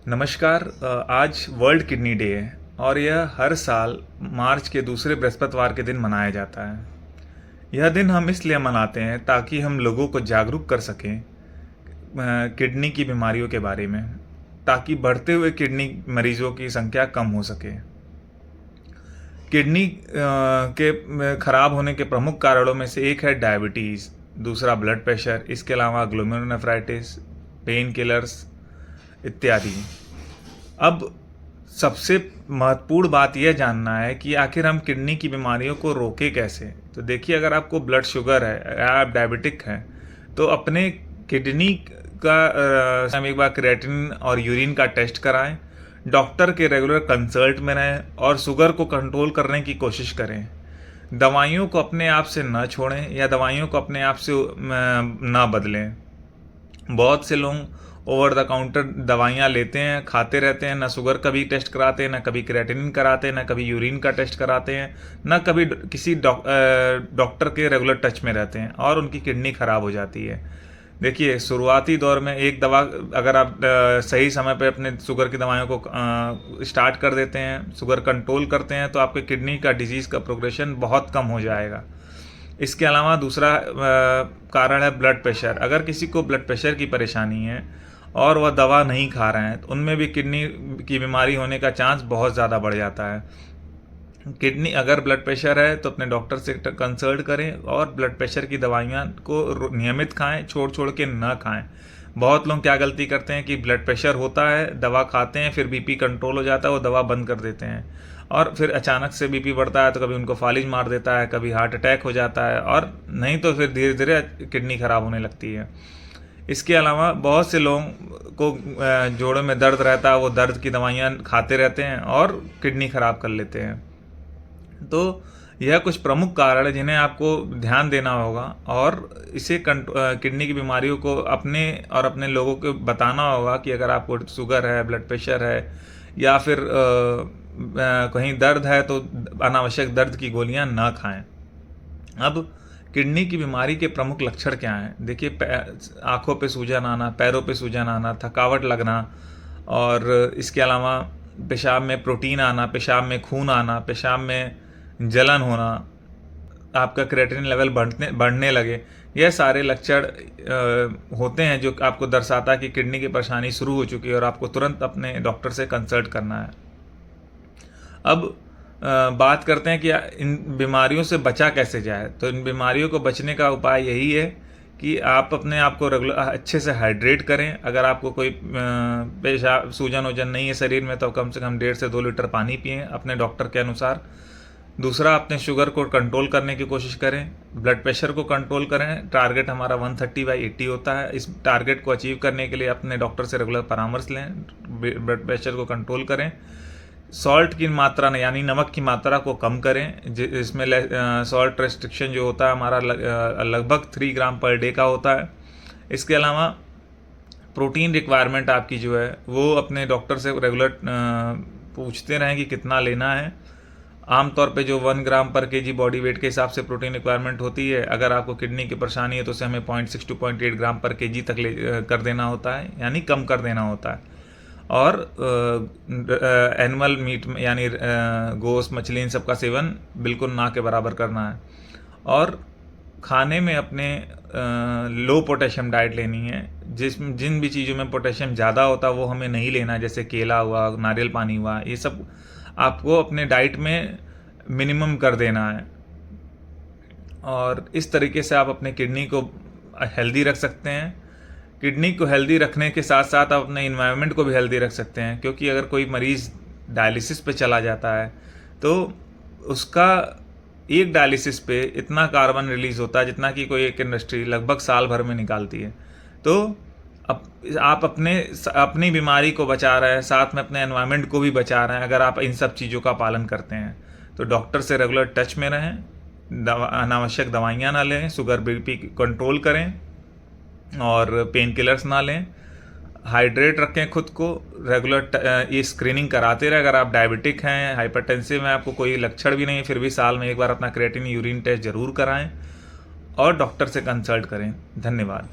नमस्कार। आज world kidney day है और यह हर साल मार्च के दूसरे बृहस्पतिवार के दिन मनाया जाता है। यह दिन हम इसलिए मनाते हैं ताकि हम लोगों को जागरूक कर सकें किडनी की बीमारियों के बारे में, ताकि बढ़ते हुए किडनी मरीजों की संख्या कम हो सके। किडनी के खराब होने के प्रमुख कारणों में से एक है डायबिटीज़, दूसरा ब्लड प्रेशर, इसके अलावा ग्लोमेरुलोनेफ्राइटिस, पेन किलर्स इत्यादि। अब सबसे महत्वपूर्ण बात यह जानना है कि आखिर हम किडनी की बीमारियों को रोकें कैसे। तो देखिए, अगर आपको ब्लड शुगर है या आप डायबिटिक हैं तो अपने किडनी का हम एक बार क्रिएटिनिन और यूरिन का टेस्ट कराएं, डॉक्टर के रेगुलर कंसल्ट में रहें और शुगर को कंट्रोल करने की कोशिश करें। दवाइयों को अपने आप से न छोड़ें या दवाइयों को अपने आप से न बदलें। बहुत से लोग ओवर द काउंटर दवाइयाँ लेते हैं, खाते रहते हैं, ना शुगर का भी टेस्ट कराते हैं, ना कभी क्रिएटिनिन कराते हैं, ना कभी यूरिन का टेस्ट कराते हैं, ना कभी किसी डॉक्टर के रेगुलर टच में रहते हैं और उनकी किडनी खराब हो जाती है। देखिए, शुरुआती दौर में एक दवा अगर आप सही समय पे अपने शुगर की दवाइयों को स्टार्ट कर देते हैं, शुगर कंट्रोल करते हैं, तो आपके किडनी का डिजीज़ का प्रोग्रेशन बहुत कम हो जाएगा। इसके अलावा दूसरा कारण है ब्लड प्रेशर। अगर किसी को ब्लड प्रेशर की परेशानी है और वह दवा नहीं खा रहे हैं तो उनमें भी किडनी की बीमारी होने का चांस बहुत ज़्यादा बढ़ जाता है। किडनी अगर ब्लड प्रेशर है तो अपने डॉक्टर से कंसल्ट करें और ब्लड प्रेशर की दवाइयाँ को नियमित खाएं, छोड़ छोड़ के न खाएं। बहुत लोग क्या गलती करते हैं कि ब्लड प्रेशर होता है, दवा खाते हैं, फिर बीपी कंट्रोल हो जाता है, वो दवा बंद कर देते हैं और फिर अचानक से बीपी बढ़ता है तो कभी उनको फालिज मार देता है, कभी हार्ट अटैक हो जाता है और नहीं तो फिर धीरे धीरे किडनी खराब होने लगती है। इसके अलावा बहुत से लोगों को जोड़ों में दर्द रहता है, वो दर्द की दवाइयाँ खाते रहते हैं और किडनी खराब कर लेते हैं। तो यह कुछ प्रमुख कारण है जिन्हें आपको ध्यान देना होगा और इसे किडनी की बीमारियों को अपने लोगों को बताना होगा कि अगर आपको शुगर है, ब्लड प्रेशर है या फिर कहीं दर्द है तो अनावश्यक दर्द की गोलियां ना खाएं। अब किडनी की बीमारी के प्रमुख लक्षण क्या हैं? देखिए, आँखों पे सूजन आना, पैरों पे सूजन आना, थकावट लगना और इसके अलावा पेशाब में प्रोटीन आना, पेशाब में खून आना, पेशाब में जलन होना, आपका क्रिएटिनिन लेवल बढ़ने लगे। यह सारे लक्षण होते हैं जो आपको दर्शाता है कि किडनी की परेशानी शुरू हो चुकी है और आपको तुरंत अपने डॉक्टर से कंसल्ट करना है। अब बात करते हैं कि इन बीमारियों से बचा कैसे जाए। तो इन बीमारियों को बचने का उपाय यही है कि आप अपने आप को रेगुलर अच्छे से हाइड्रेट करें। अगर आपको कोई पेशाब सूजन वूजन नहीं है शरीर में तो कम से कम 1.5 से 2 लीटर पानी पिएं अपने डॉक्टर के अनुसार। दूसरा, अपने शुगर को कंट्रोल करने की कोशिश करें, ब्लड प्रेशर को कंट्रोल करें। टारगेट हमारा 130/80 होता है। इस टारगेट को अचीव करने के लिए अपने डॉक्टर से रेगुलर परामर्श लें, ब्लड प्रेशर को कंट्रोल करें। सॉल्ट की मात्रा यानी नमक की मात्रा को कम करें, इसमें सॉल्ट रेस्ट्रिक्शन जो होता है हमारा लगभग 3 ग्राम पर डे का होता है। इसके अलावा प्रोटीन रिक्वायरमेंट आपकी जो है वो अपने डॉक्टर से रेगुलर पूछते रहें कि कितना लेना है। आमतौर पे जो 1 ग्राम पर केजी बॉडी वेट के हिसाब से प्रोटीन रिक्वायरमेंट होती है, अगर आपको किडनी की परेशानी है तो उसे हमें 0.6 to 0.8 ग्राम पर केजी तक कर देना होता है, यानी कम कर देना होता है। और एनिमल मीट यानी गोश्त, मछली, इन सब का सेवन बिल्कुल ना के बराबर करना है। और खाने में अपने लो पोटेशियम डाइट लेनी है। जिन भी चीज़ों में पोटेशियम ज़्यादा होता है वो हमें नहीं लेना, जैसे केला हुआ, नारियल पानी हुआ, ये सब आपको अपने डाइट में मिनिमम कर देना है। और इस तरीके से आप अपने किडनी को हेल्दी रख सकते हैं। किडनी को हेल्दी रखने के साथ साथ आप अपने इन्वायरमेंट को भी हेल्दी रख सकते हैं, क्योंकि अगर कोई मरीज़ डायलिसिस पे चला जाता है तो उसका एक डायलिसिस पे इतना कार्बन रिलीज़ होता है जितना कि कोई एक इंडस्ट्री लगभग साल भर में निकालती है। तो आप अपनी बीमारी को बचा रहे हैं, साथ में अपने एनवायरनमेंट को भी बचा रहे हैं अगर आप इन सब चीज़ों का पालन करते हैं। तो डॉक्टर से रेगुलर टच में रहें, अनावश्यक दवाइयाँ ना लें, शुगर बीपी कंट्रोल करें और पेन किलर्स ना लें। हाइड्रेट रखें खुद को, रेगुलर ये स्क्रीनिंग कराते रहे। अगर आप डायबिटिक हैं, हाइपरटेंसिव हैं, आपको कोई लक्षण भी नहीं फिर भी साल में एक बार अपना क्रिएटिनिन यूरिन टेस्ट जरूर कराएं और डॉक्टर से कंसल्ट करें। धन्यवाद।